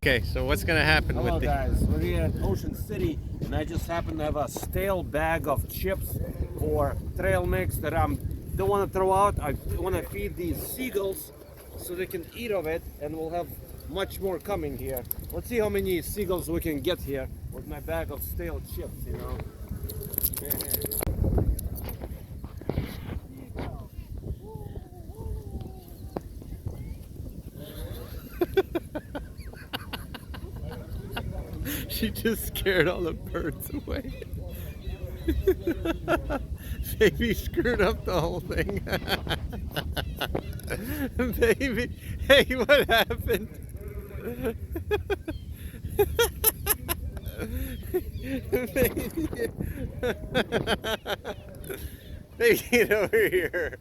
Okay, so what's gonna happen Hello with the... guys, we're here at Ocean City and I just happen to have a stale bag of chips or trail mix that I don't want to throw out. I want to feed these seagulls so they can eat of it, and we'll have much more coming here. Let's see how many seagulls we can get here with my bag of stale chips, you know. She just scared all the birds away. Baby screwed up the whole thing. Baby, hey, what happened? Baby, baby, get over here.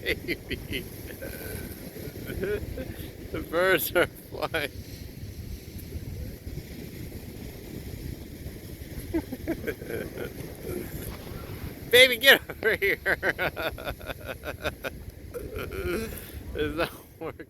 Baby. The birds are flying. Baby, get over here. Does that work?